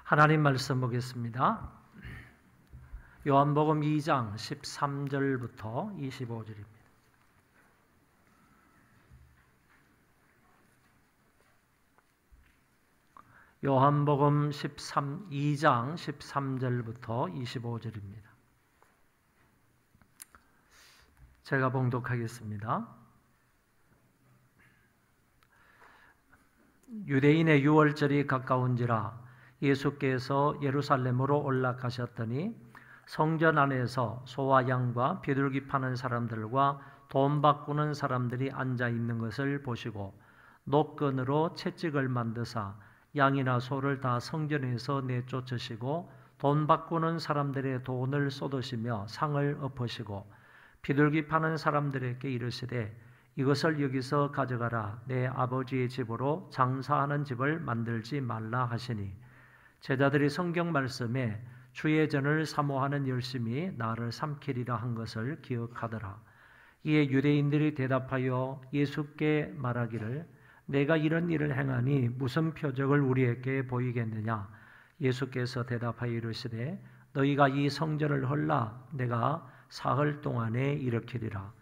하나님 말씀 보겠습니다. 요한복음 2장 13절부터 25절입니다. 요한복음 2장 13절부터 25절입니다. 제가 봉독하겠습니다. 유대인의 유월절이 가까운지라 예수께서 예루살렘으로 올라가셨더니 성전 안에서 소와 양과 비둘기 파는 사람들과 돈 바꾸는 사람들이 앉아 있는 것을 보시고 노끈으로 채찍을 만드사 양이나 소를 다 성전에서 내쫓으시고 돈 바꾸는 사람들의 돈을 쏟으시며 상을 엎으시고 비둘기 파는 사람들에게 이르시되 이것을 여기서 가져가라. 내 아버지의 집으로 장사하는 집을 만들지 말라 하시니 제자들이 성경 말씀에 주의 전을 사모하는 열심이 나를 삼키리라 한 것을 기억하더라. 이에 유대인들이 대답하여 예수께 말하기를 내가 이런 일을 행하니 무슨 표적을 우리에게 보이겠느냐. 예수께서 대답하여 이르시되 너희가 이 성전을 헐라 내가 사흘 동안에 일으키리라.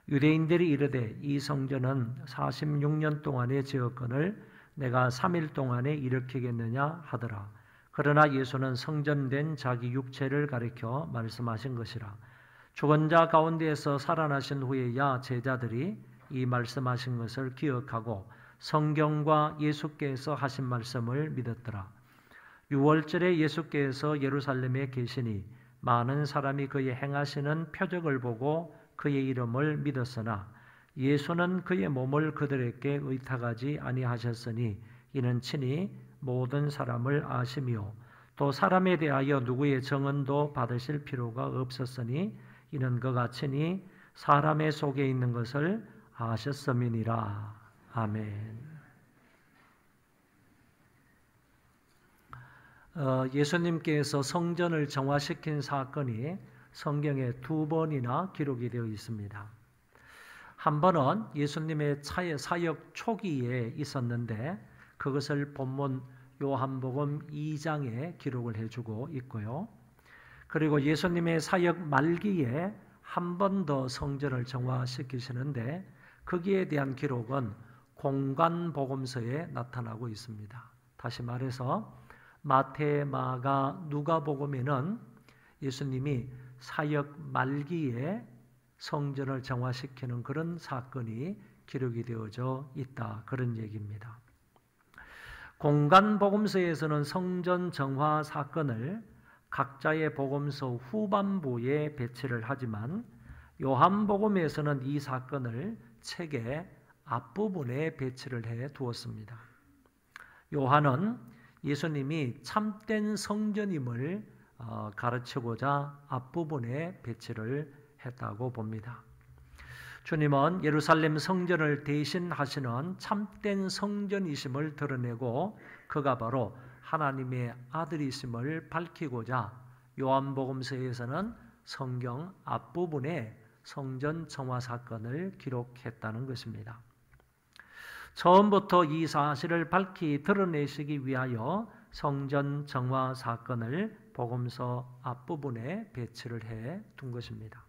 유대인들이 이르되 이 성전은 46년 동안에 지었거늘 내가 3일 동안에 일으키겠느냐 하더라. 그러나 예수는 성전된 자기 육체를 가리켜 말씀하신 것이라. 죽은 자 가운데에서 살아나신 후에야 제자들이 이 말씀하신 것을 기억하고 성경과 예수께서 하신 말씀을 믿었더라. 유월절에 예수께서 예루살렘에 계시니 많은 사람이 그의 행하시는 표적을 보고 그의 이름을 믿었으나 예수는 그의 몸을 그들에게 의탁하지 아니하셨으니 이는 친히 모든 사람을 아시며 또 사람에 대하여 누구의 증언도 받으실 필요가 없었으니 이는 그가 친히 사람의 속에 있는 것을 아셨음이니라. 아멘. 예수님께서 성전을 정화시킨 사건이 성경에 2번이나 기록이 되어 있습니다. 한 번은 예수님의 사역 초기에 있었는데 그것을 본문 요한복음 2장에 기록을 해주고 있고요. 그리고 예수님의 사역 말기에 한 번 더 성전을 정화시키시는데 거기에 대한 기록은 공관복음서에 나타나고 있습니다. 다시 말해서 마태, 마가, 누가복음에는 예수님이 사역 말기에 성전을 정화시키는 그런 사건이 기록이 되어져 있다. 그런 얘기입니다. 공관복음서에서는 성전 정화 사건을 각자의 복음서 후반부에 배치를 하지만 요한복음에서는 이 사건을 책의 앞부분에 배치를 해 두었습니다. 요한은 예수님이 참된 성전임을 가르치고자 앞부분에 배치를 했다고 봅니다. 주님은 예루살렘 성전을 대신하시는 참된 성전이심을 드러내고 그가 바로 하나님의 아들이심을 밝히고자 요한복음서에서는 성경 앞부분에 성전 정화 사건을 기록했다는 것입니다. 처음부터 이 사실을 밝히 드러내시기 위하여 성전 정화 사건을 복음서 앞부분에 배치를 해 둔 것입니다.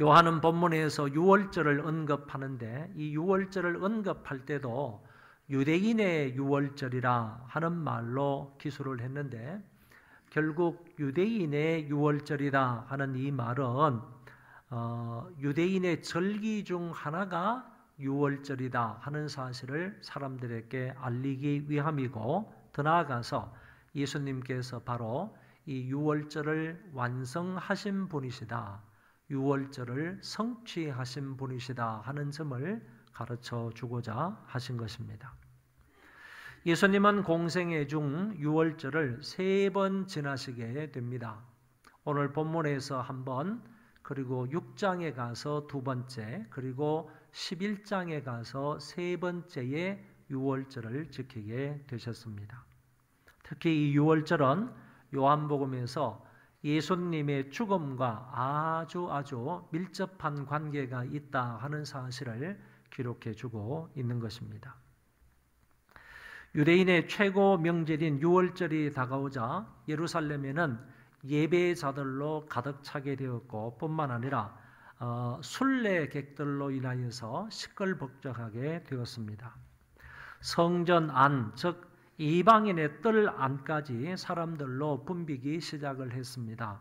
요한은 본문에서 유월절을 언급하는데 이 유월절을 언급할 때도 유대인의 유월절이라 하는 말로 기술을 했는데 결국 유대인의 유월절이라 하는 이 말은 유대인의 절기 중 하나가 유월절이다 하는 사실을 사람들에게 알리기 위함이고 더 나아가서 예수님께서 바로 이 유월절을 완성하신 분이시다. 유월절을 성취하신 분이시다 하는 점을 가르쳐 주고자 하신 것입니다. 예수님은 공생애 중 유월절을 3번 지나시게 됩니다. 오늘 본문에서 한 번, 그리고 6장에 가서 2번째, 그리고 11장에 가서 3번째의 유월절을 지키게 되셨습니다. 특히 이 유월절은 요한복음에서 예수님의 죽음과 아주 밀접한 관계가 있다 하는 사실을 기록해 주고 있는 것입니다. 유대인의 최고 명절인 유월절이 다가오자 예루살렘에는 예배자들로 가득 차게 되었고 뿐만 아니라 순례객들로 인하여서 시끌벅적하게 되었습니다. 성전 안, 즉 이방인의 뜰 안까지 사람들로 붐비기 시작을 했습니다.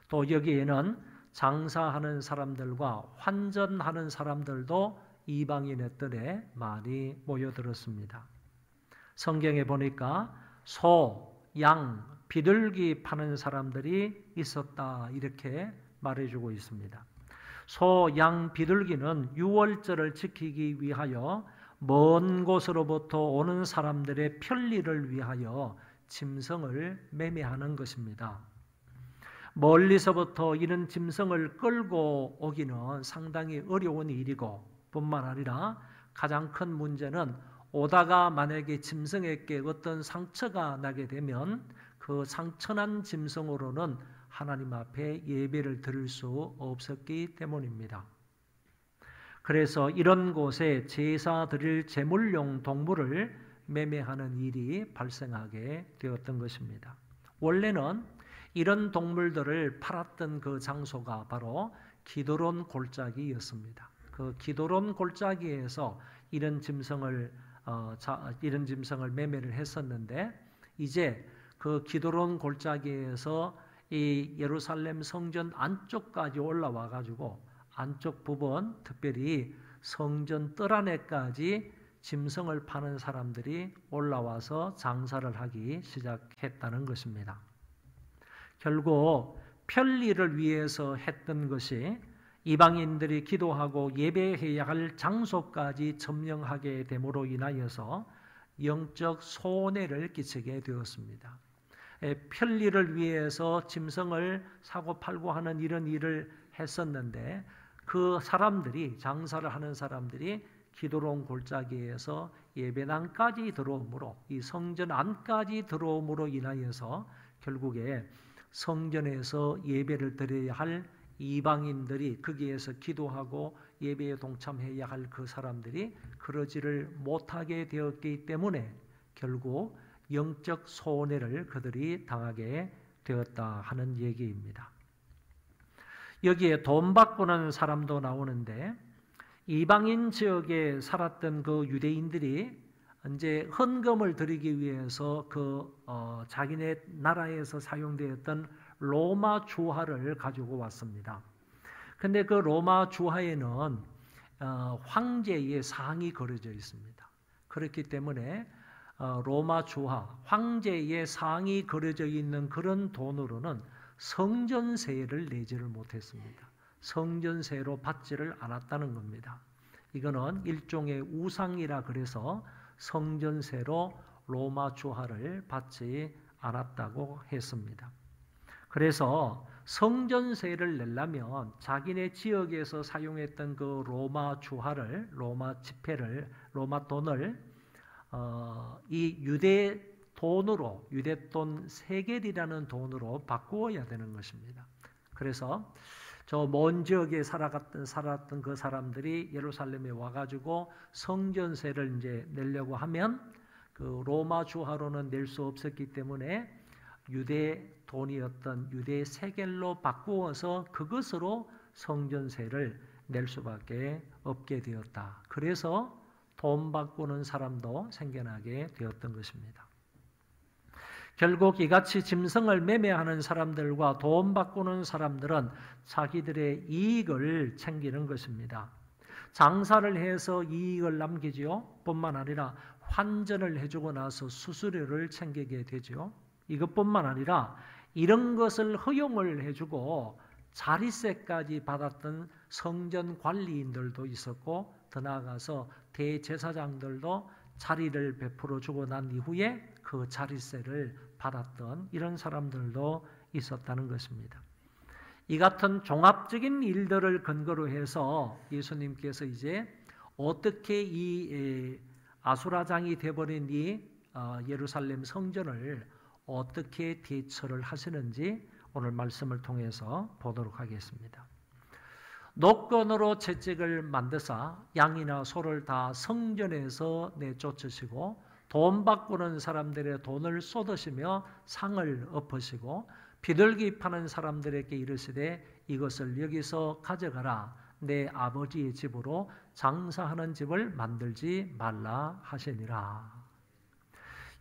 또 여기에는 장사하는 사람들과 환전하는 사람들도 이방인의 뜰에 많이 모여들었습니다. 성경에 보니까 소, 양, 비둘기 파는 사람들이 있었다 이렇게 말해주고 있습니다. 소, 양, 비둘기는 유월절을 지키기 위하여 먼 곳으로부터 오는 사람들의 편리를 위하여 짐승을 매매하는 것입니다. 멀리서부터 이런 짐승을 끌고 오기는 상당히 어려운 일이고 뿐만 아니라 가장 큰 문제는 오다가 만약에 짐승에게 어떤 상처가 나게 되면 그 상처난 짐승으로는 하나님 앞에 예배를 드릴 수 없었기 때문입니다. 그래서 이런 곳에 제사 드릴 제물용 동물을 매매하는 일이 발생하게 되었던 것입니다. 원래는 이런 동물들을 팔았던 그 장소가 바로 기드론 골짜기였습니다. 그 기드론 골짜기에서 이런 짐승을 매매를 했었는데 이제 그 기드론 골짜기에서 이 예루살렘 성전 안쪽까지 올라와 가지고 안쪽 부분 특별히 성전 뜰 안에까지 짐승을 파는 사람들이 올라와서 장사를 하기 시작했다는 것입니다. 결국 편리를 위해서 했던 것이 이방인들이 기도하고 예배해야 할 장소까지 점령하게 됨으로 인하여서 영적 손해를 끼치게 되었습니다. 편리를 위해서 짐승을 사고 팔고 하는 이런 일을 했었는데 그 사람들이 장사를 하는 사람들이 기드론 골짜기에서 예배당까지 들어오므로 이 성전 안까지 들어오므로 인하여서 결국에 성전에서 예배를 드려야 할 이방인들이 거기에서 기도하고 예배에 동참해야 할 그 사람들이 그러지를 못하게 되었기 때문에 결국 영적 손해를 그들이 당하게 되었다 하는 얘기입니다. 여기에 돈 바꾸는 사람도 나오는데 이방인 지역에 살았던 그 유대인들이 이제 헌금을 드리기 위해서 자기네 나라에서 사용되었던 로마 주화를 가지고 왔습니다. 근데 그 로마 주화에는 황제의 상이 그려져 있습니다. 그렇기 때문에 로마 주화, 황제의 상이 그려져 있는 그런 돈으로는 성전세를 내지를 못했습니다. 성전세로 받지를 않았다는 겁니다. 이거는 일종의 우상이라 그래서 성전세로 로마 주화를 받지 않았다고 했습니다. 그래서 성전세를 내려면 자기네 지역에서 사용했던 그 로마 주화를, 로마 지폐를, 로마 돈을 이 유대 돈으로, 유대돈 세겔이라는 돈으로 바꾸어야 되는 것입니다. 그래서 저 먼 지역에 살았던 그 사람들이 예루살렘에 와가지고 성전세를 이제 내려고 하면 그 로마 주화로는 낼 수 없었기 때문에 유대 돈이었던 유대 세겔로 바꾸어서 그것으로 성전세를 낼 수밖에 없게 되었다. 그래서 돈 바꾸는 사람도 생겨나게 되었던 것입니다. 결국 이같이 짐승을 매매하는 사람들과 돈 바꾸는 사람들은 자기들의 이익을 챙기는 것입니다. 장사를 해서 이익을 남기지요. 뿐만 아니라 환전을 해주고 나서 수수료를 챙기게 되죠. 이것뿐만 아니라 이런 것을 허용을 해주고 자리세까지 받았던 성전 관리인들도 있었고 더 나아가서 대제사장들도 자리를 베풀어 주고 난 이후에 그 자리세를 받았던 이런 사람들도 있었다는 것입니다. 이 같은 종합적인 일들을 근거로 해서 예수님께서 이제 어떻게 이 아수라장이 되어버린 이 예루살렘 성전을 어떻게 대처를 하시는지 오늘 말씀을 통해서 보도록 하겠습니다. 노건으로 채찍을 만드사 양이나 소를 다 성전에서 내쫓으시고 돈 바꾸는 사람들의 돈을 쏟으시며 상을 엎으시고 비둘기 파는 사람들에게 이르시되 이것을 여기서 가져가라. 내 아버지의 집으로 장사하는 집을 만들지 말라 하시니라.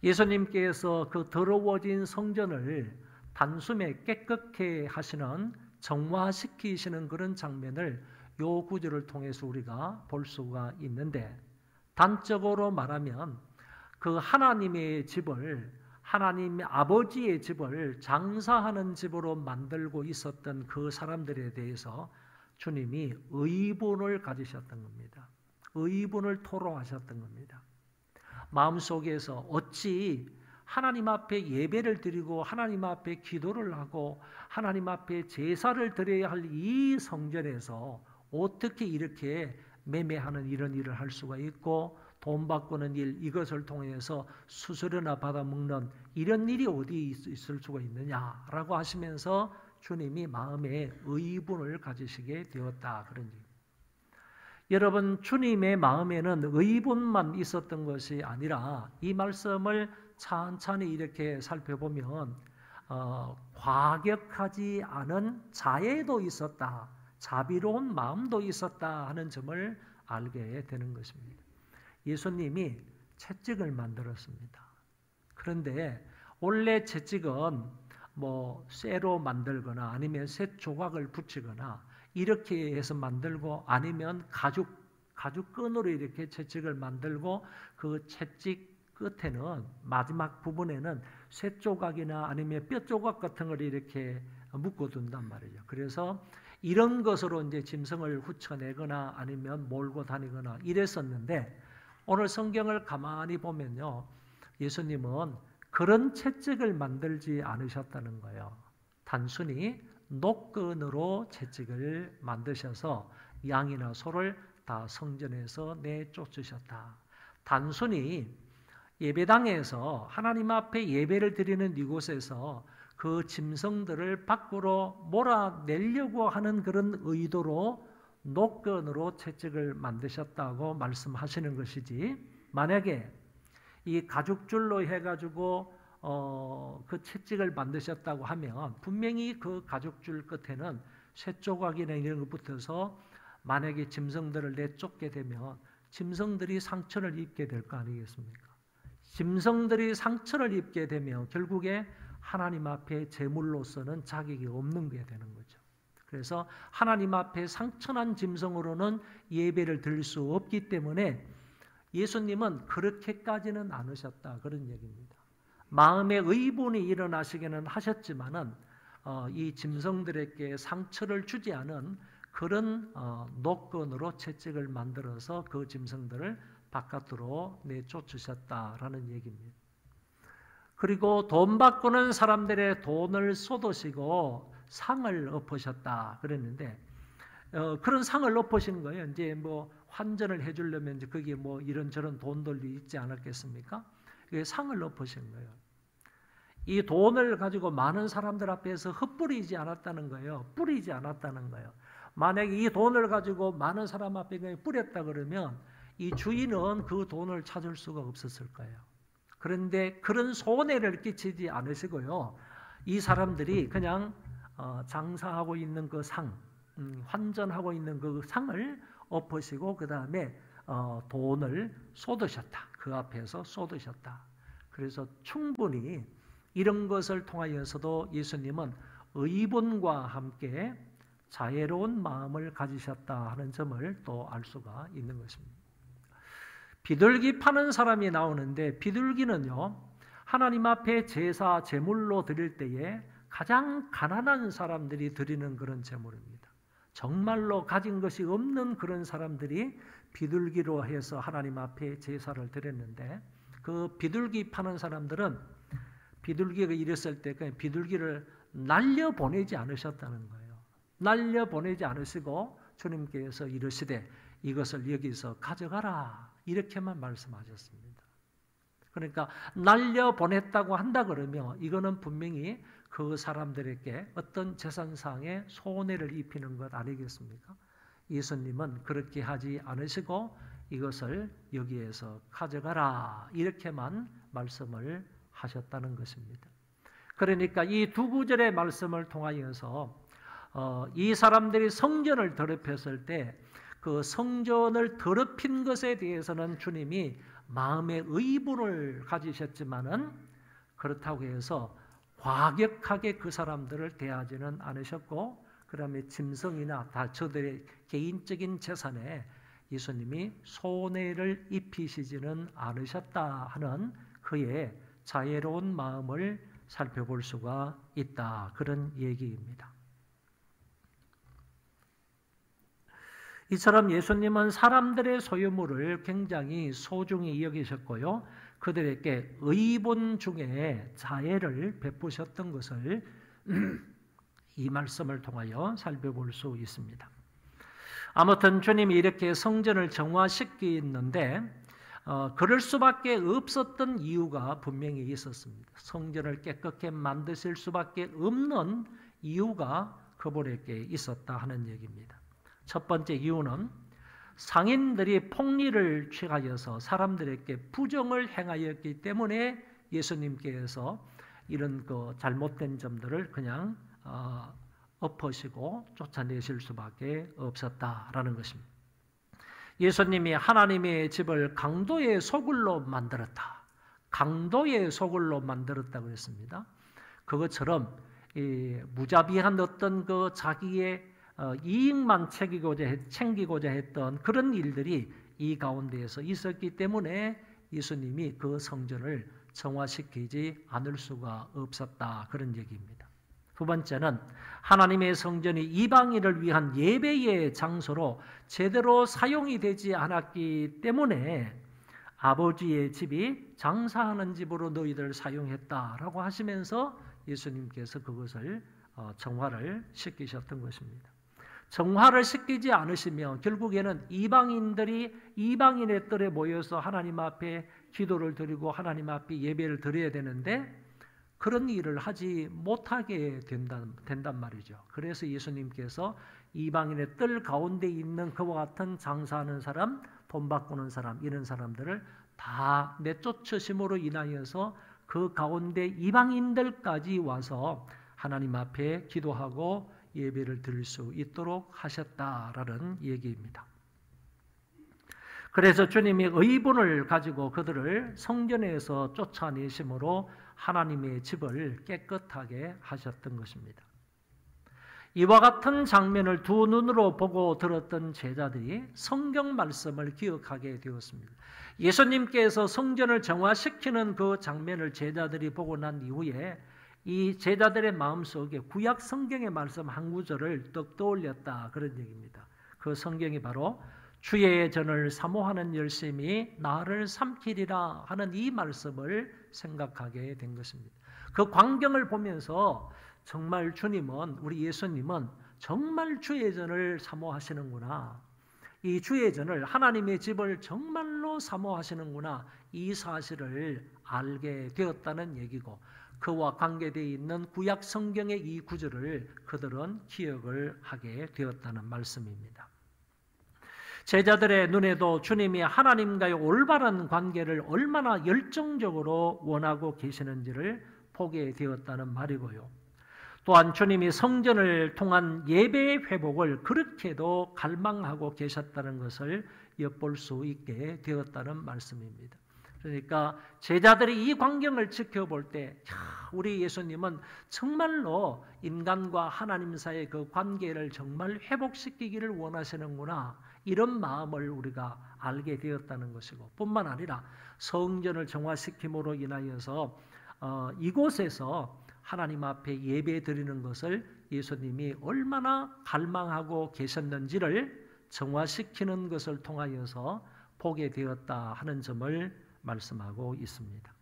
예수님께서 그 더러워진 성전을 단숨에 깨끗게 하시는, 정화시키시는 그런 장면을 요 구절을 통해서 우리가 볼 수가 있는데, 단적으로 말하면 그 하나님의 집을, 하나님 아버지의 집을 장사하는 집으로 만들고 있었던 그 사람들에 대해서 주님이 의분을 가지셨던 겁니다. 의분을 토로하셨던 겁니다. 마음속에서 어찌 하나님 앞에 예배를 드리고 하나님 앞에 기도를 하고 하나님 앞에 제사를 드려야 할 이 성전에서 어떻게 이렇게 매매하는 이런 일을 할 수가 있고 돈 바꾸는 일, 이것을 통해서 수수료나 받아먹는 이런 일이 어디 있을 수가 있느냐라고 하시면서 주님이 마음에 의분을 가지시게 되었다, 그런 얘기입니다. 여러분, 주님의 마음에는 의분만 있었던 것이 아니라 이 말씀을 천천히 이렇게 살펴보면 과격하지 않은 자애도 있었다, 자비로운 마음도 있었다 하는 점을 알게 되는 것입니다. 예수님이 채찍을 만들었습니다. 그런데 원래 채찍은 뭐 쇠로 만들거나 아니면 쇠 조각을 붙이거나 이렇게 해서 만들고 아니면 가죽끈으로 이렇게 채찍을 만들고 그 채찍 끝에는 마지막 부분에는 쇠 조각이나 아니면 뼈 조각 같은 걸 이렇게 묶어둔단 말이죠. 그래서 이런 것으로 이제 짐승을 훔쳐내거나 아니면 몰고 다니거나 이랬었는데 오늘 성경을 가만히 보면요, 예수님은 그런 채찍을 만들지 않으셨다는 거예요. 단순히 노끈으로 채찍을 만드셔서 양이나 소를 다 성전에서 내쫓으셨다. 단순히 예배당에서 하나님 앞에 예배를 드리는 이곳에서 그 짐승들을 밖으로 몰아내려고 하는 그런 의도로 노끈으로 채찍을 만드셨다고 말씀하시는 것이지, 만약에 이 가죽줄로 해가지고 그 채찍을 만드셨다고 하면 분명히 그 가죽줄 끝에는 쇠조각이나 이런 것 붙어서 만약에 짐승들을 내쫓게 되면 짐승들이 상처를 입게 될 거 아니겠습니까? 짐승들이 상처를 입게 되면 결국에 하나님 앞에 제물로서는 자격이 없는 게 되는 거죠. 그래서 하나님 앞에 상처난 짐승으로는 예배를 드릴 수 없기 때문에 예수님은 그렇게까지는 않으셨다, 그런 얘기입니다. 마음의 의분이 일어나시기는 하셨지만은 이 짐승들에게 상처를 주지 않은 그런 노끈으로 채찍을 만들어서 그 짐승들을 바깥으로 내쫓으셨다라는 얘기입니다. 그리고 돈 바꾸는 사람들의 돈을 쏟으시고 상을 엎으셨다 그랬는데 그런 상을 엎으신 거예요. 이제 뭐 환전을 해주려면 이제 거기에 뭐 이런저런 돈들이 있지 않았겠습니까? 상을 엎으신 거예요. 이 돈을 가지고 많은 사람들 앞에서 흩뿌리지 않았다는 거예요. 뿌리지 않았다는 거예요. 만약에 이 돈을 가지고 많은 사람 앞에 그냥 뿌렸다 그러면 이 주인은 그 돈을 찾을 수가 없었을 거예요. 그런데 그런 손해를 끼치지 않으시고요. 이 사람들이 그냥 장사하고 있는 그 상, 환전하고 있는 그 상을 엎으시고 그 다음에 돈을 쏟으셨다. 그 앞에서 쏟으셨다. 그래서 충분히 이런 것을 통하여서도 예수님은 의분과 함께 자애로운 마음을 가지셨다 하는 점을 또 알 수가 있는 것입니다. 비둘기 파는 사람이 나오는데 비둘기는요, 하나님 앞에 제사, 제물로 드릴 때에 가장 가난한 사람들이 드리는 그런 제물입니다. 정말로 가진 것이 없는 그런 사람들이 비둘기로 해서 하나님 앞에 제사를 드렸는데 그 비둘기 파는 사람들은 비둘기가 이랬을 때 그냥 비둘기를 날려보내지 않으셨다는 거예요. 날려보내지 않으시고 주님께서 이르시되 이것을 여기서 가져가라 이렇게만 말씀하셨습니다. 그러니까 날려보냈다고 한다 그러면 이거는 분명히 그 사람들에게 어떤 재산상의 손해를 입히는 것 아니겠습니까? 예수님은 그렇게 하지 않으시고 이것을 여기에서 가져가라 이렇게만 말씀을 하셨다는 것입니다. 그러니까 이 두 구절의 말씀을 통하여서 이 사람들이 성전을 더럽혔을 때 그 성전을 더럽힌 것에 대해서는 주님이 마음의 의분을 가지셨지만은 그렇다고 해서 과격하게 그 사람들을 대하지는 않으셨고, 그다음에 짐승이나 다 저들의 개인적인 재산에 예수님이 손해를 입히시지는 않으셨다 하는 그의 자애로운 마음을 살펴볼 수가 있다, 그런 얘기입니다. 이처럼 예수님은 사람들의 소유물을 굉장히 소중히 여기셨고요, 그들에게 의본 중에 자애를 베푸셨던 것을 이 말씀을 통하여 살펴볼 수 있습니다. 아무튼 주님이 이렇게 성전을 정화시키는데 그럴 수밖에 없었던 이유가 분명히 있었습니다. 성전을 깨끗게 만드실 수밖에 없는 이유가 그분에게 있었다 하는 얘기입니다. 첫 번째 이유는 상인들이 폭리를 취하여서 사람들에게 부정을 행하였기 때문에 예수님께서 이런 그 잘못된 점들을 그냥 엎으시고 쫓아내실 수밖에 없었다라는 것입니다. 예수님이 하나님의 집을 강도의 소굴로 만들었다. 강도의 소굴로 만들었다고 했습니다. 그것처럼 무자비한 어떤 그 자기의 이익만 챙기고자 했던 그런 일들이 이 가운데에서 있었기 때문에 예수님이 그 성전을 정화시키지 않을 수가 없었다, 그런 얘기입니다. 두 번째는 하나님의 성전이 이방인을 위한 예배의 장소로 제대로 사용이 되지 않았기 때문에 아버지의 집이 장사하는 집으로 너희들 사용했다라고 하시면서 예수님께서 그것을 정화를 시키셨던 것입니다. 정화를 시키지 않으시면 결국에는 이방인들이 이방인의 뜰에 모여서 하나님 앞에 기도를 드리고 하나님 앞에 예배를 드려야 되는데 그런 일을 하지 못하게 된단 말이죠. 그래서 예수님께서 이방인의 뜰 가운데 있는 그와 같은 장사하는 사람, 돈 바꾸는 사람, 이런 사람들을 다 내쫓으심으로 인하여서 그 가운데 이방인들까지 와서 하나님 앞에 기도하고 예배를 드릴 수 있도록 하셨다라는 얘기입니다. 그래서 주님이 의분을 가지고 그들을 성전에서 쫓아내심으로 하나님의 집을 깨끗하게 하셨던 것입니다. 이와 같은 장면을 두 눈으로 보고 들었던 제자들이 성경 말씀을 기억하게 되었습니다. 예수님께서 성전을 정화시키는 그 장면을 제자들이 보고 난 이후에 이 제자들의 마음속에 구약 성경의 말씀 한 구절을 떡 떠올렸다, 그런 얘기입니다. 그 성경이 바로 주의 전을 사모하는 열심이 나를 삼키리라 하는 이 말씀을 생각하게 된 것입니다. 그 광경을 보면서 정말 주님은, 우리 예수님은 정말 주의 전을 사모하시는구나, 이 주의 전을, 하나님의 집을 정말로 사모하시는구나, 이 사실을 알게 되었다는 얘기고, 그와 관계되어 있는 구약 성경의 이 구절을 그들은 기억을 하게 되었다는 말씀입니다. 제자들의 눈에도 주님이 하나님과의 올바른 관계를 얼마나 열정적으로 원하고 계시는지를 보게 되었다는 말이고요. 또한 주님이 성전을 통한 예배의 회복을 그렇게도 갈망하고 계셨다는 것을 엿볼 수 있게 되었다는 말씀입니다. 그러니까 제자들이 이 광경을 지켜볼 때 우리 예수님은 정말로 인간과 하나님 사이의 그 관계를 정말 회복시키기를 원하시는구나, 이런 마음을 우리가 알게 되었다는 것이고, 뿐만 아니라 성전을 정화시킴으로 인하여서 이곳에서 하나님 앞에 예배 드리는 것을 예수님이 얼마나 갈망하고 계셨는지를 정화시키는 것을 통하여서 보게 되었다 하는 점을 말씀하고 있습니다.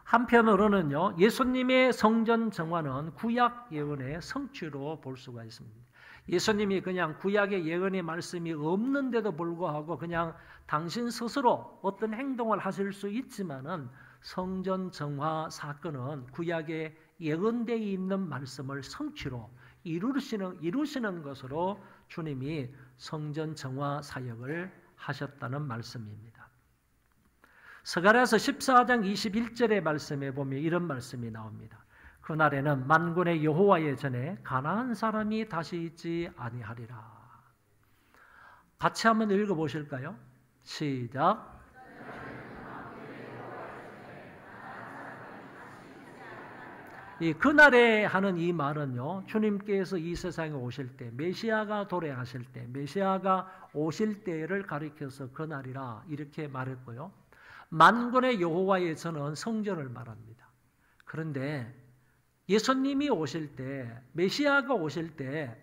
한편으로는요, 예수님의 성전 정화는 구약 예언의 성취로 볼 수가 있습니다. 예수님이 그냥 구약의 예언의 말씀이 없는데도 불구하고 그냥 당신 스스로 어떤 행동을 하실 수 있지만은 성전 정화 사건은 구약의 예언되어 있는 말씀을 성취로 이루시는 것으로 주님이 성전 정화 사역을 하셨다는 말씀입니다. 스가랴서 14장 21절의 말씀에 보면 이런 말씀이 나옵니다. 그날에는 만군의 여호와의 전에 가나안 사람이 다시 있지 아니하리라. 같이 한번 읽어보실까요? 시작. 이 그날에 하는 이 말은요, 주님께서 이 세상에 오실 때, 메시아가 도래하실 때, 메시아가 오실 때를 가리켜서 그날이라 이렇게 말했고요. 만군의 여호와의 전은 성전을 말합니다. 그런데 예수님이 오실 때, 메시아가 오실 때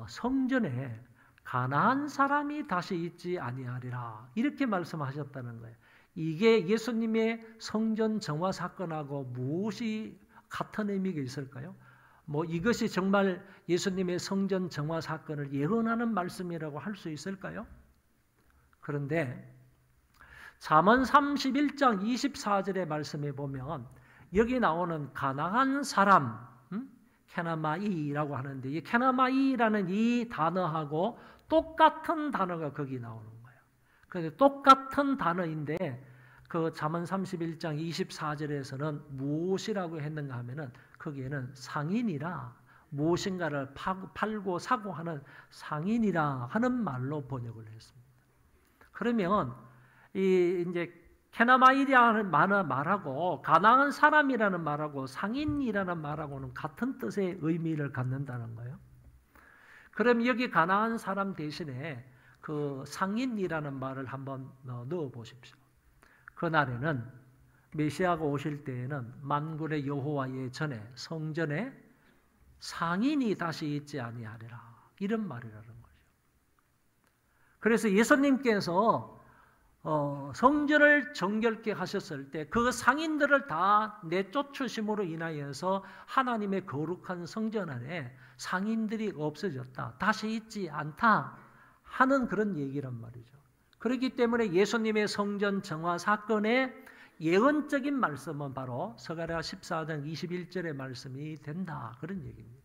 성전에 가나안 사람이 다시 있지 아니하리라 이렇게 말씀하셨다는 거예요. 이게 예수님의 성전 정화 사건하고 무엇이 같은 의미가 있을까요? 이것이 정말 예수님의 성전 정화 사건을 예언하는 말씀이라고 할 수 있을까요? 그런데 잠언 31장 24절의 말씀에 보면 여기 나오는 가나안 사람, 케나마이라고 하는데 이 케나마이라는 이 단어하고 똑같은 단어가 거기 나오는 거예요. 그래서 똑같은 단어인데 그 잠언 31장 24절에서는 무엇이라고 했는가 하면은 거기에는 상인이라 무엇인가를 팔고 사고 하는 상인이라 하는 말로 번역을 했습니다. 그러면 이제 케나마이라는 말하고 가나안 사람이라는 말하고 상인이라는 말하고는 같은 뜻의 의미를 갖는다는 거예요. 그럼 여기 가나안 사람 대신에 그 상인이라는 말을 한번 넣어 보십시오. 그날에는 메시아가 오실 때에는 만군의 여호와의 전에 성전에 상인이 다시 있지 아니하리라 이런 말이라는 거죠. 그래서 예수님께서 성전을 정결케 하셨을 때 그 상인들을 다 내쫓으심으로 인하여서 하나님의 거룩한 성전 안에 상인들이 없어졌다. 다시 있지 않다 하는 그런 얘기란 말이죠. 그렇기 때문에 예수님의 성전 정화 사건의 예언적인 말씀은 바로 스가랴 14장 21절의 말씀이 된다. 그런 얘기입니다.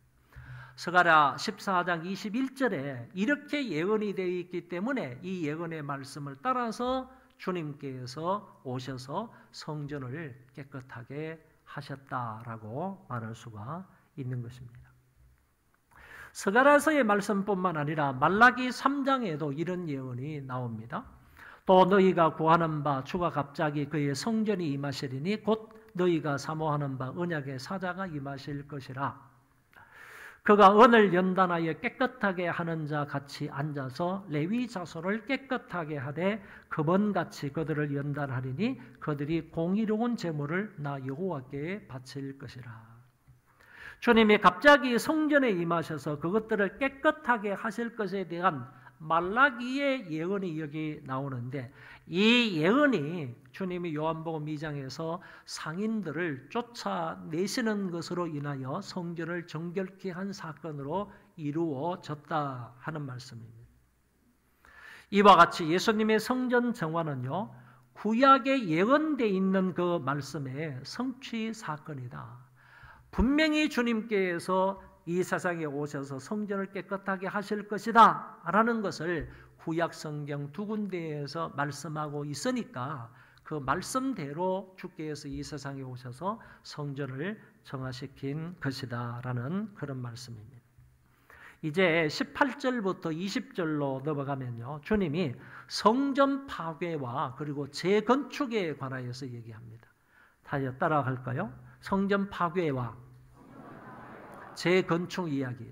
스가랴 14장 21절에 이렇게 예언이 되어 있기 때문에 이 예언의 말씀을 따라서 주님께서 오셔서 성전을 깨끗하게 하셨다라고 말할 수가 있는 것입니다. 스가랴서의 말씀뿐만 아니라 말라기 3장에도 이런 예언이 나옵니다. 또 너희가 구하는 바 주가 갑자기 그의 성전이 임하시리니 곧 너희가 사모하는 바 언약의 사자가 임하실 것이라. 그가 은을 연단하여 깨끗하게 하는 자 같이 앉아서 레위 자손을 깨끗하게 하되 금은같이 그들을 연단하리니 그들이 공의로운 제물을 나 여호와께 바칠 것이라. 주님이 갑자기 성전에 임하셔서 그것들을 깨끗하게 하실 것에 대한 말라기의 예언이 여기 나오는데 이 예언이 주님이 요한복음 2장에서 상인들을 쫓아내시는 것으로 인하여 성전을 정결케 한 사건으로 이루어졌다 하는 말씀입니다. 이와 같이 예수님의 성전 정화는요, 구약에 예언되어 있는 그 말씀의 성취 사건이다. 분명히 주님께서 이 세상에 오셔서 성전을 깨끗하게 하실 것이다 라는 것을 구약 성경 두 군데에서 말씀하고 있으니까 그 말씀대로 주께서 이 세상에 오셔서 성전을 정화시킨 것이다 라는 그런 말씀입니다. 이제 18절부터 20절로 넘어가면요, 주님이 성전 파괴와 그리고 재건축에 관하여서 얘기합니다. 다시 따라갈까요? 성전 파괴와 재건축 이야기.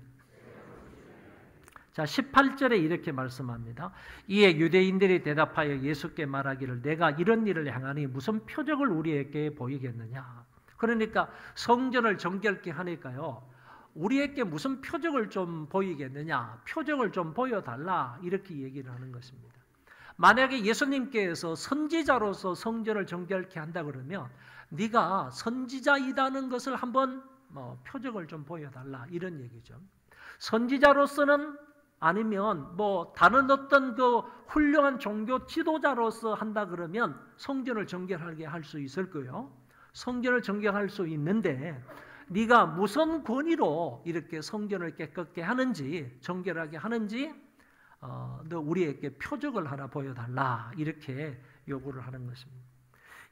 자, 18절에 이렇게 말씀합니다. 이에 유대인들이 대답하여 예수께 말하기를 내가 이런 일을 행하니 무슨 표적을 우리에게 보이겠느냐. 그러니까 성전을 정결케 하니까요, 우리에게 무슨 표적을 좀 보이겠느냐, 표적을 좀 보여달라 이렇게 얘기를 하는 것입니다. 만약에 예수님께서 선지자로서 성전을 정결케 한다 그러면 네가 선지자이다는 것을 한번 표적을 좀 보여달라 이런 얘기죠. 선지자로서는 아니면 다른 어떤 그 훌륭한 종교 지도자로서 한다 그러면 성전을 정결하게 할 수 있을 거예요. 성전을 정결할 수 있는데 네가 무슨 권위로 이렇게 성전을 깨끗게 하는지, 정결하게 하는지 너 우리에게 표적을 하나 보여달라, 이렇게 요구를 하는 것입니다.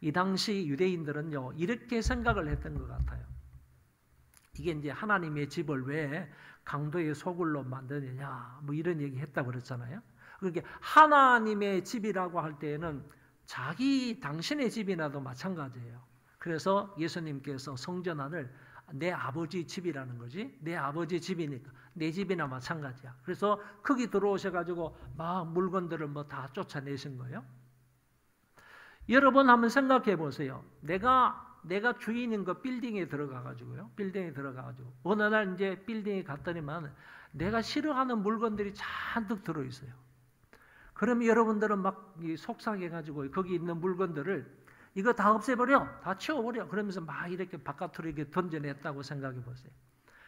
이 당시 유대인들은요, 이렇게 생각을 했던 것 같아요. 이게 이제 하나님의 집을 왜 강도의 소굴로 만드느냐, 뭐 이런 얘기 했다고 그랬잖아요. 그렇게 하나님의 집이라고 할 때에는 당신의 집이나도 마찬가지예요. 그래서 예수님께서 성전 안을 내 아버지 집이라는 거지, 내 아버지 집이니까 내 집이나 마찬가지야. 그래서 거기 들어오셔가지고 막 물건들을 뭐 다 쫓아내신 거예요. 여러분 한번 생각해 보세요. 내가 주인인 그 빌딩에 들어가가지고요. 빌딩에 들어가가지고 어느 날 이제 빌딩에 갔더니만 내가 싫어하는 물건들이 잔뜩 들어있어요. 그러면 여러분들은 막 속상해가지고 거기 있는 물건들을 이거 다 없애버려, 다 치워버려, 그러면서 막 이렇게 바깥으로 이렇게 던져냈다고 생각해 보세요.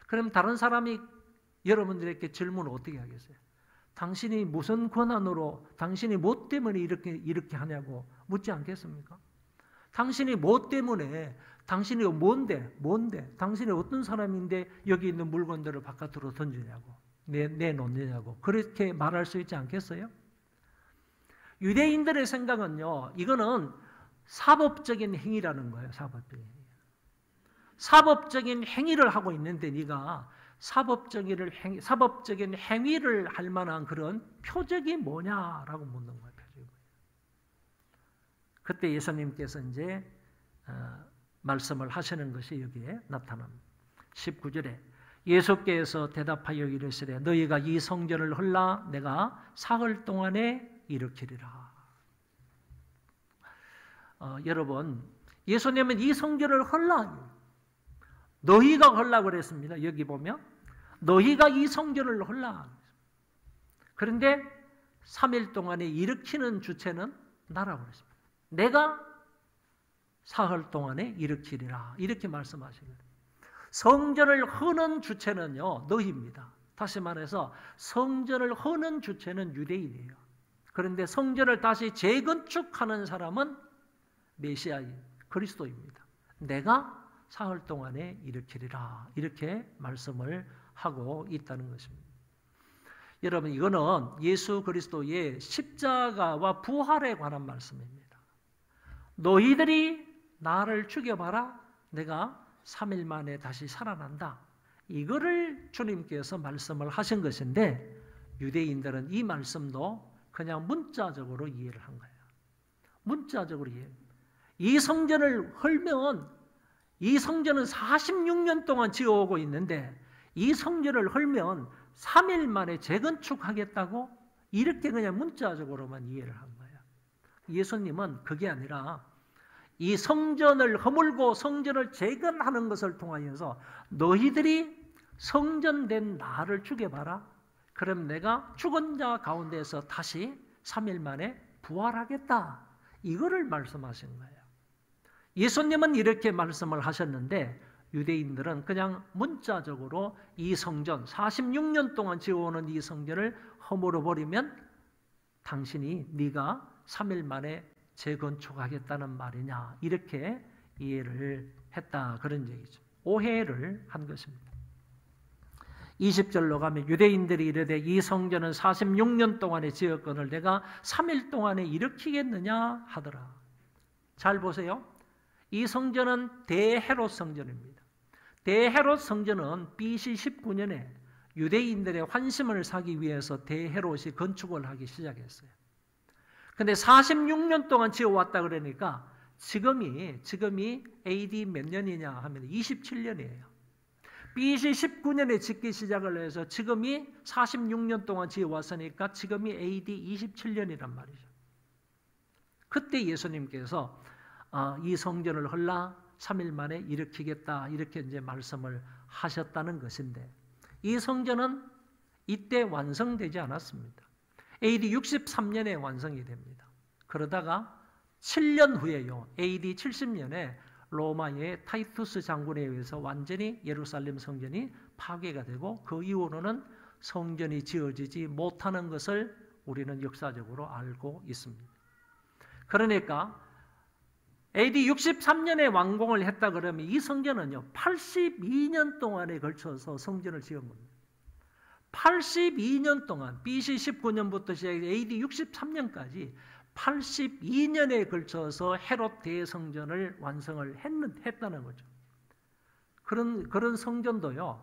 그럼 다른 사람이 여러분들에게 질문을 어떻게 하겠어요? 당신이 무슨 권한으로, 당신이 뭐 때문에 이렇게 하냐고 묻지 않겠습니까? 당신이 뭐 때문에, 당신이 뭔데, 당신이 어떤 사람인데 여기 있는 물건들을 바깥으로 던지냐고, 내놓느냐고, 그렇게 말할 수 있지 않겠어요? 유대인들의 생각은요, 이거는 사법적인 행위라는 거예요. 사법적인 행위를 하고 있는데 네가 사법적인 행위를 할 만한 그런 표적이 뭐냐라고 묻는 거예요. 표적이 뭐냐. 그때 예수님께서 이제 말씀을 하시는 것이 여기에 나타납니다. 19절에 예수께서 대답하여 이르시되 너희가 이 성전을 헐라 내가 사흘 동안에 일으키리라. 여러분, 예수님은 이 성전을 헐라, 너희가 헐라 그랬습니다. 여기 보면 너희가 이 성전을 헐라. 그런데 3일 동안에 일으키는 주체는 나라고 그랬습니다. 내가 사흘 동안에 일으키리라, 이렇게 말씀하신 거예요. 성전을 허는 주체는요, 너희입니다. 다시 말해서 성전을 허는 주체는 유대인이에요. 그런데 성전을 다시 재건축하는 사람은 메시아인 그리스도입니다. 내가 사흘 동안에 일으키리라, 이렇게 말씀을 하고 있다는 것입니다. 여러분, 이거는 예수 그리스도의 십자가와 부활에 관한 말씀입니다. 너희들이 나를 죽여봐라, 내가 3일 만에 다시 살아난다, 이거를 주님께서 말씀을 하신 것인데 유대인들은 이 말씀도 그냥 문자적으로 이해를 한 거예요. 문자적으로 이해. 이 성전을 헐면, 이 성전은 46년 동안 지어오고 있는데 이 성전을 헐면 3일 만에 재건축하겠다고, 이렇게 그냥 문자적으로만 이해를 한 거예요. 예수님은 그게 아니라 이 성전을 허물고 성전을 재건하는 것을 통하여서 너희들이 성전된 나를 죽여봐라, 그럼 내가 죽은 자 가운데서 다시 3일 만에 부활하겠다, 이거를 말씀하신 거예요. 예수님은 이렇게 말씀을 하셨는데 유대인들은 그냥 문자적으로 이 성전, 46년 동안 지어오는 이 성전을 허물어 버리면 당신이 네가 3일 만에 재건축하겠다는 말이냐, 이렇게 이해를 했다, 그런 얘기죠. 오해를 한 것입니다. 20절로 가면 유대인들이 이르되 이 성전은 46년 동안에 지었거늘 내가 3일 동안에 일으키겠느냐 하더라. 잘 보세요. 이 성전은 대헤롯 성전입니다. 대헤롯 성전은 BC 19년에 유대인들의 환심을 사기 위해서 대헤롯이 건축을 하기 시작했어요. 근데 46년 동안 지어왔다 그러니까 지금이 AD 몇 년이냐 하면 27년이에요. BC 19년에 짓기 시작을 해서 지금이 46년 동안 지어왔으니까 지금이 AD 27년이란 말이죠. 그때 예수님께서 이 성전을 헐라 3일 만에 일으키겠다, 이렇게 이제 말씀을 하셨다는 것인데 이 성전은 이때 완성되지 않았습니다. AD 63년에 완성이 됩니다. 그러다가 7년 후에요. AD 70년에 로마의 타이투스 장군에 의해서 완전히 예루살렘 성전이 파괴가 되고 그 이후로는 성전이 지어지지 못하는 것을 우리는 역사적으로 알고 있습니다. 그러니까 AD 63년에 완공을 했다 그러면 이 성전은요 82년 동안에 걸쳐서 성전을 지은 겁니다. 82년 동안 BC 19년부터 시작해서 AD 63년까지 82년에 걸쳐서 헤롯 대성전을 완성을 했다는 거죠. 그런 성전도요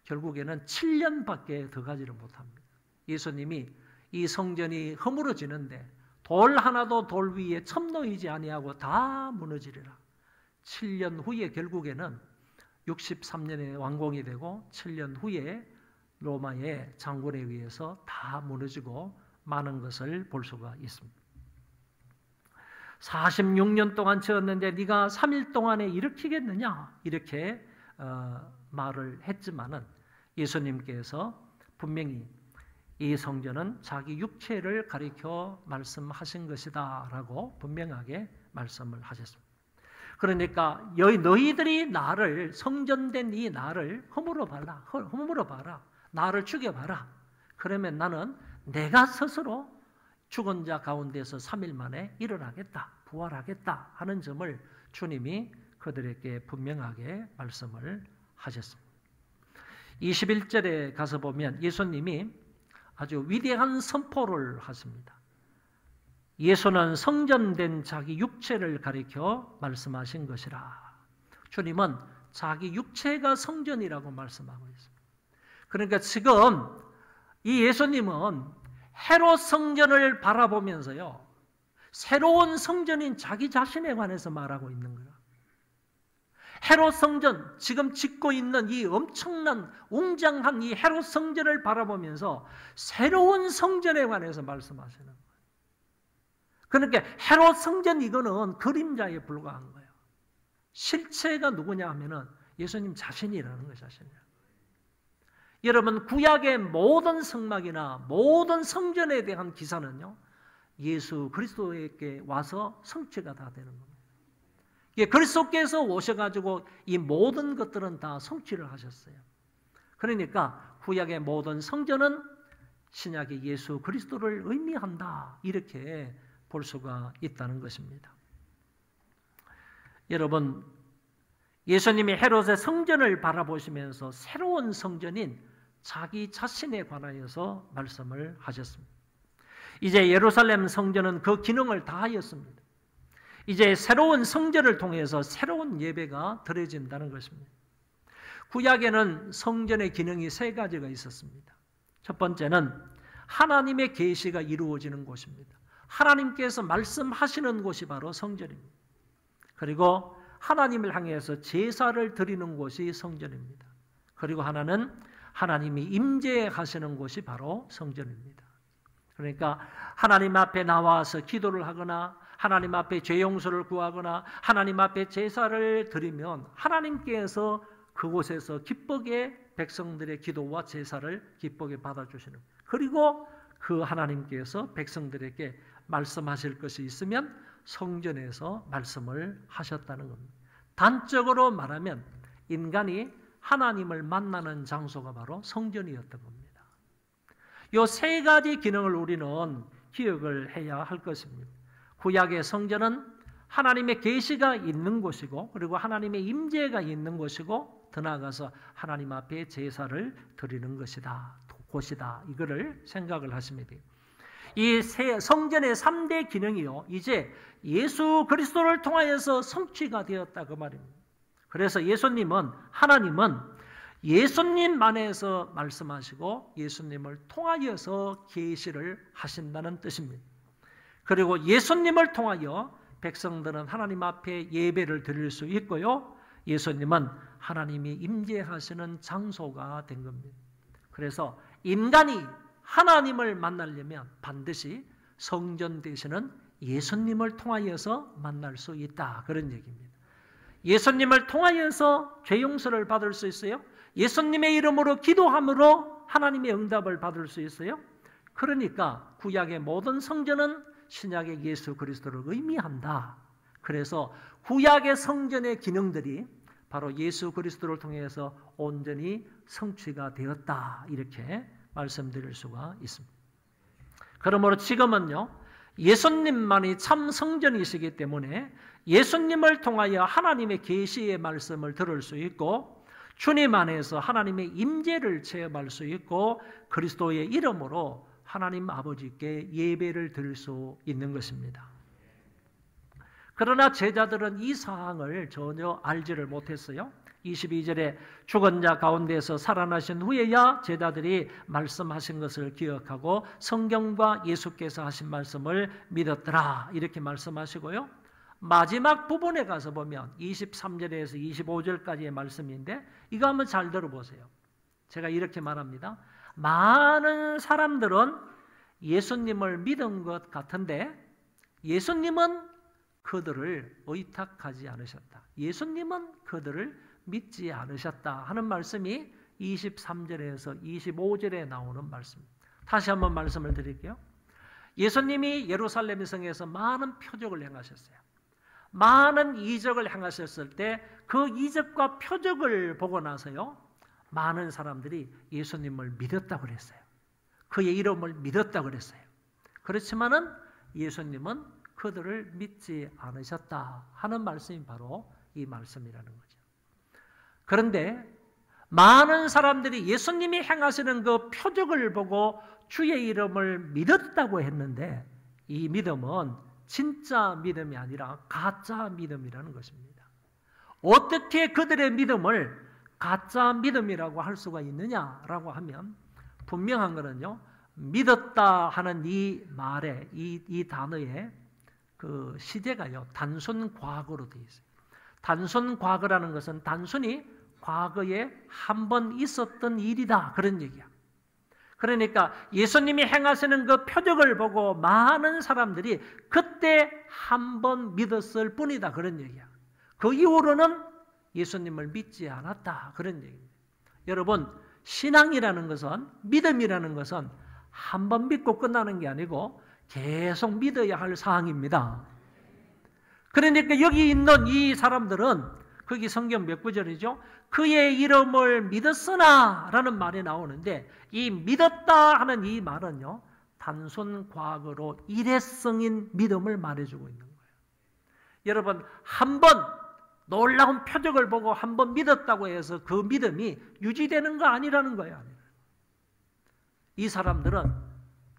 결국에는 7년밖에 더 가지를 못합니다. 예수님이 이 성전이 허물어지는데 돌 하나도 돌 위에 첨놓이지 아니하고 다 무너지리라. 7년 후에 결국에는 63년에 완공이 되고 7년 후에 로마의 장군에 의해서 다 무너지고 마는 것을 볼 수가 있습니다. 46년 동안 지었는데 네가 3일 동안에 일으키겠느냐 이렇게 말을 했지만은 예수님께서 분명히 이 성전은 자기 육체를 가리켜 말씀하신 것이다 라고 분명하게 말씀을 하셨습니다. 그러니까 너희들이 나를 성전된 이 나를 허물어 봐라. 나를 죽여봐라. 그러면 나는 내가 스스로 죽은 자 가운데서 3일 만에 일어나겠다. 부활하겠다 하는 점을 주님이 그들에게 분명하게 말씀을 하셨습니다. 21절에 가서 보면 예수님이 아주 위대한 선포를 하십니다. 예수는 성전된 자기 육체를 가리켜 말씀하신 것이라. 주님은 자기 육체가 성전이라고 말씀하고 있습니다. 그러니까 지금 이 예수님은 헤롯 성전을 바라보면서요 새로운 성전인 자기 자신에 관해서 말하고 있는 거예요. 헤롯 성전, 지금 짓고 있는 이 엄청난 웅장한 이 헤롯 성전을 바라보면서 새로운 성전에 관해서 말씀하시는 거예요. 그러니까 헤롯 성전 이거는 그림자에 불과한 거예요. 실체가 누구냐 하면은 예수님 자신이라는 거예요. 자신이에요. 여러분 구약의 모든 성막이나 모든 성전에 대한 기사는요 예수 그리스도에게 와서 성취가 다 되는 겁니다. 그리스도께서 오셔가지고 이 모든 것들은 다 성취를 하셨어요. 그러니까 구약의 모든 성전은 신약의 예수 그리스도를 의미한다 이렇게 볼 수가 있다는 것입니다. 여러분 예수님이 헤롯의 성전을 바라보시면서 새로운 성전인 자기 자신에 관하여서 말씀을 하셨습니다. 이제 예루살렘 성전은 그 기능을 다하였습니다. 이제 새로운 성전을 통해서 새로운 예배가 드려진다는 것입니다. 구약에는 성전의 기능이 세 가지가 있었습니다. 첫 번째는 하나님의 계시가 이루어지는 곳입니다. 하나님께서 말씀하시는 곳이 바로 성전입니다. 그리고 하나님을 향해서 제사를 드리는 곳이 성전입니다. 그리고 하나는 하나님이 임재하시는 곳이 바로 성전입니다. 그러니까 하나님 앞에 나와서 기도를 하거나 하나님 앞에 죄 용서를 구하거나 하나님 앞에 제사를 드리면 하나님께서 그곳에서 기쁘게 백성들의 기도와 제사를 기쁘게 받아주시는 거예요. 그리고 그 하나님께서 백성들에게 말씀하실 것이 있으면 성전에서 말씀을 하셨다는 겁니다. 단적으로 말하면 인간이 하나님을 만나는 장소가 바로 성전이었던 겁니다. 이 세 가지 기능을 우리는 기억을 해야 할 것입니다. 구약의 성전은 하나님의 계시가 있는 곳이고 그리고 하나님의 임재가 있는 곳이고 더 나아가서 하나님 앞에 제사를 드리는 곳이다. 이거를 생각을 하시면 돼요. 이 성전의 3대 기능이요. 이제 예수 그리스도를 통하여서 성취가 되었다 그 말입니다. 그래서 하나님은 예수님만에서 말씀하시고 예수님을 통하여서 계시를 하신다는 뜻입니다. 그리고 예수님을 통하여 백성들은 하나님 앞에 예배를 드릴 수 있고요. 예수님은 하나님이 임재하시는 장소가 된 겁니다. 그래서 인간이 하나님을 만나려면 반드시 성전 되시는 예수님을 통하여서 만날 수 있다. 그런 얘기입니다. 예수님을 통하여서 죄 용서를 받을 수 있어요. 예수님의 이름으로 기도함으로 하나님의 응답을 받을 수 있어요. 그러니까 구약의 모든 성전은 신약의 예수 그리스도를 의미한다. 그래서 구약의 성전의 기능들이 바로 예수 그리스도를 통해서 온전히 성취가 되었다. 이렇게 말씀드릴 수가 있습니다. 그러므로 지금은요. 예수님만이 참 성전이시기 때문에 예수님을 통하여 하나님의 계시의 말씀을 들을 수 있고 주님 안에서 하나님의 임재를 체험할 수 있고 그리스도의 이름으로 하나님 아버지께 예배를 드릴 수 있는 것입니다. 그러나 제자들은 이 사항을 전혀 알지를 못했어요. 22절에 죽은 자 가운데서 살아나신 후에야 제자들이 말씀하신 것을 기억하고 성경과 예수께서 하신 말씀을 믿었더라 이렇게 말씀하시고요. 마지막 부분에 가서 보면 23절에서 25절까지의 말씀인데 이거 한번 잘 들어보세요. 제가 이렇게 말합니다. 많은 사람들은 예수님을 믿은 것 같은데 예수님은 그들을 의탁하지 않으셨다. 예수님은 그들을 믿지 않으셨다 하는 말씀이 23절에서 25절에 나오는 말씀입니다. 다시 한번 말씀을 드릴게요. 예수님이 예루살렘 성에서 많은 표적을 행하셨어요. 많은 이적을 행하셨을 때 그 이적과 표적을 보고 나서요 많은 사람들이 예수님을 믿었다고 그랬어요. 그의 이름을 믿었다고 그랬어요. 그렇지만은 예수님은 그들을 믿지 않으셨다 하는 말씀이 바로 이 말씀이라는 거죠. 그런데 많은 사람들이 예수님이 행하시는 그 표적을 보고 주의 이름을 믿었다고 했는데 이 믿음은 진짜 믿음이 아니라 가짜 믿음이라는 것입니다. 어떻게 그들의 믿음을 가짜 믿음이라고 할 수가 있느냐라고 하면 분명한 것은요. 믿었다 하는 이 말에 이 단어에 그 시제가요. 단순 과거로 되어 있어요. 단순 과거라는 것은 단순히 과거에 한 번 있었던 일이다 그런 얘기야. 그러니까 예수님이 행하시는 그 표적을 보고 많은 사람들이 그때 한 번 믿었을 뿐이다 그런 얘기야. 그 이후로는 예수님을 믿지 않았다 그런 얘기입니다. 여러분 신앙이라는 것은 믿음이라는 것은 한 번 믿고 끝나는 게 아니고 계속 믿어야 할 사항입니다. 그러니까 여기 있는 이 사람들은 거기 성경 몇 구절이죠? 그의 이름을 믿었으나 라는 말이 나오는데 이 믿었다 하는 이 말은요 단순 과거로 일회성인 믿음을 말해주고 있는 거예요. 여러분 한 번 놀라운 표적을 보고 한 번 믿었다고 해서 그 믿음이 유지되는 거 아니라는 거예요. 이 사람들은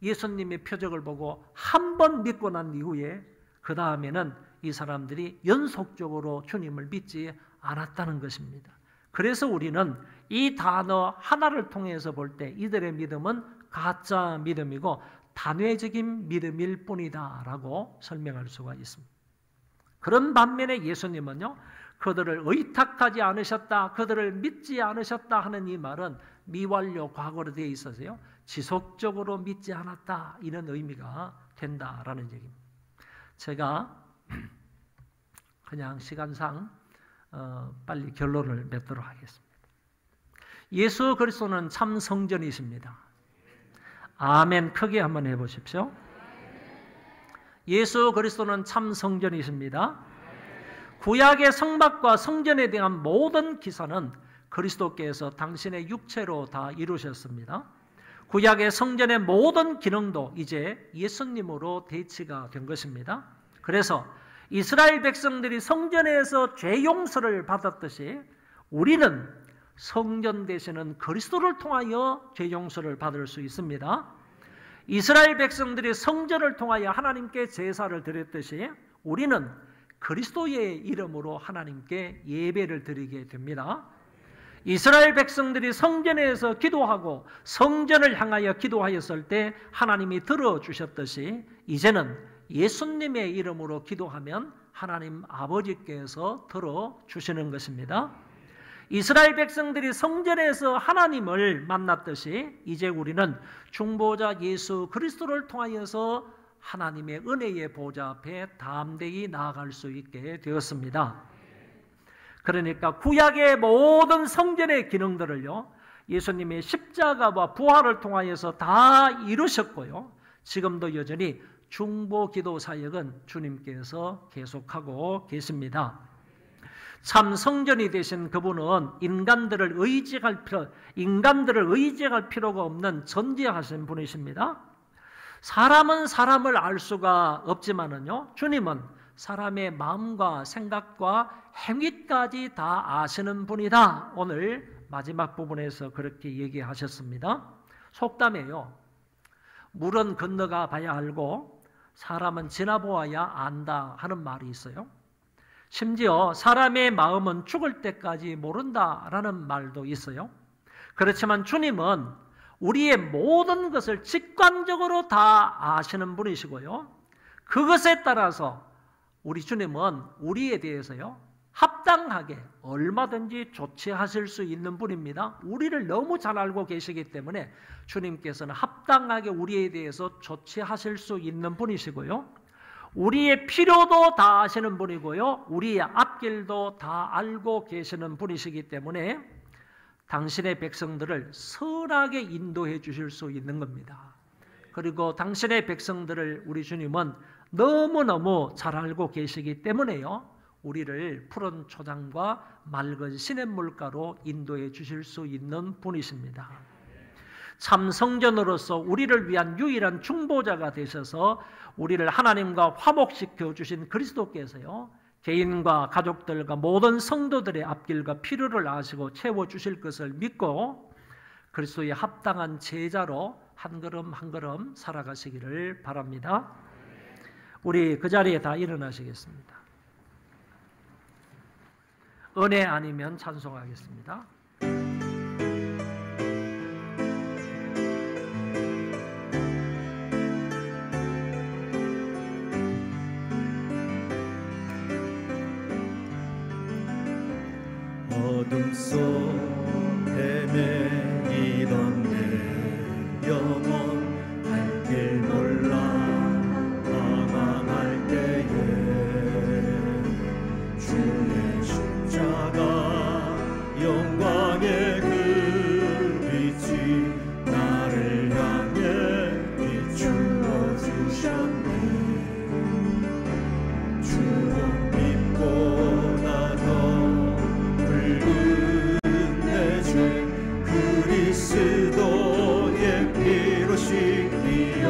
예수님의 표적을 보고 한 번 믿고 난 이후에 그 다음에는 이 사람들이 연속적으로 주님을 믿지 않았다는 것입니다. 그래서 우리는 이 단어 하나를 통해서 볼 때 이들의 믿음은 가짜 믿음이고 단회적인 믿음일 뿐이다 라고 설명할 수가 있습니다. 그런 반면에 예수님은요 그들을 의탁하지 않으셨다, 그들을 믿지 않으셨다 하는 이 말은 미완료 과거로 되어 있어서요 지속적으로 믿지 않았다 이런 의미가 된다라는 얘기입니다. 제가 그냥 시간상 빨리 결론을 맺도록 하겠습니다. 예수 그리스도는 참 성전이십니다. 아멘 크게 한번 해보십시오. 예수 그리스도는 참 성전이십니다. 구약의 성막과 성전에 대한 모든 기사는 그리스도께서 당신의 육체로 다 이루셨습니다. 구약의 성전의 모든 기능도 이제 예수님으로 대치가 된 것입니다. 그래서 이스라엘 백성들이 성전에서 죄 용서를 받았듯이 우리는 성전 되시는 그리스도를 통하여 죄 용서를 받을 수 있습니다. 이스라엘 백성들이 성전을 통하여 하나님께 제사를 드렸듯이 우리는 그리스도의 이름으로 하나님께 예배를 드리게 됩니다. 이스라엘 백성들이 성전에서 기도하고 성전을 향하여 기도하였을 때 하나님이 들어주셨듯이 이제는 예수님의 이름으로 기도하면 하나님 아버지께서 들어주시는 것입니다. 이스라엘 백성들이 성전에서 하나님을 만났듯이 이제 우리는 중보자 예수 그리스도를 통하여서 하나님의 은혜의 보좌 앞에 담대히 나아갈 수 있게 되었습니다. 그러니까 구약의 모든 성전의 기능들을요 예수님의 십자가와 부활을 통하여서 다 이루셨고요 지금도 여전히 중보기도 사역은 주님께서 계속하고 계십니다. 참 성전이 되신 그분은 인간들을 의지할 필요가 없는 전지하신 분이십니다. 사람은 사람을 알 수가 없지만은요, 주님은 사람의 마음과 생각과 행위까지 다 아시는 분이다. 오늘 마지막 부분에서 그렇게 얘기하셨습니다. 속담에요, 물은 건너가 봐야 알고 사람은 지나보아야 안다 하는 말이 있어요. 심지어 사람의 마음은 죽을 때까지 모른다라는 말도 있어요. 그렇지만 주님은 우리의 모든 것을 직관적으로 다 아시는 분이시고요, 그것에 따라서 우리 주님은 우리에 대해서요, 합당하게 얼마든지 조치하실 수 있는 분입니다. 우리를 너무 잘 알고 계시기 때문에 주님께서는 합당하게 우리에 대해서 조치하실 수 있는 분이시고요, 우리의 필요도 다 아시는 분이고요, 우리의 앞길도 다 알고 계시는 분이시기 때문에 당신의 백성들을 선하게 인도해 주실 수 있는 겁니다. 그리고 당신의 백성들을 우리 주님은 너무너무 잘 알고 계시기 때문에요, 우리를 푸른 초장과 맑은 시냇물가로 인도해 주실 수 있는 분이십니다. 참 성전으로서 우리를 위한 유일한 중보자가 되셔서 우리를 하나님과 화목시켜 주신 그리스도께서요, 개인과 가족들과 모든 성도들의 앞길과 필요를 아시고 채워주실 것을 믿고 그리스도의 합당한 제자로 한 걸음 한 걸음 살아가시기를 바랍니다. 우리 그 자리에 다 일어나시겠습니다. 은혜 아니면 찬송하겠습니다. 어둠 속 헤매이던 내 영혼 갈 길 몰라 방황할 때에 주의 십자가 영광의 그 빛이 나를 향해 비추어 주셨네. 주로 믿고 나서 그리스도의 피로 씻기어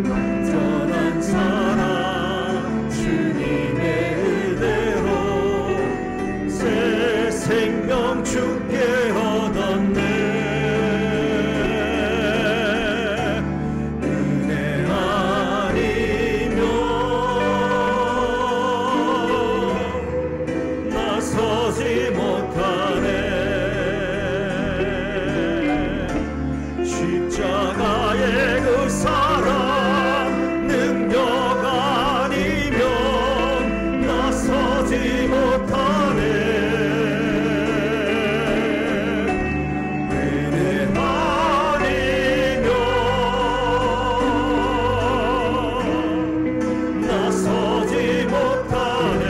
완전한 사랑 주님의 은혜로 새 생명 주께 얻었네. 은혜 아니면 나서지 못하네. 십자가의 그 사랑 능력 아니면 나서지 못하네. 은혜 아니면 나서지 못하네.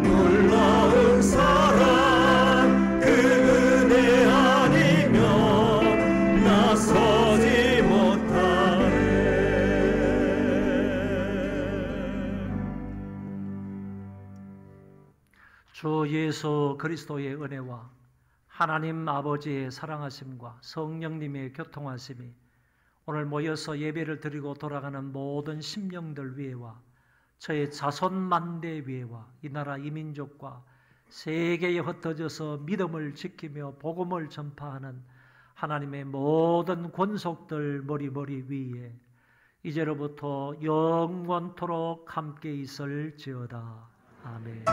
놀라운 사랑 그 은혜 아니면 나서지 못하네. 주 예수 그리스도의 은혜와 하나님 아버지의 사랑하심과 성령님의 교통하심이 오늘 모여서 예배를 드리고 돌아가는 모든 심령들 위에와 저의 자손 만대 위에와 이 나라 이 민족과 세계에 흩어져서 믿음을 지키며 복음을 전파하는 하나님의 모든 권속들 머리 위에 이제로부터 영원토록 함께 있을지어다. 아멘.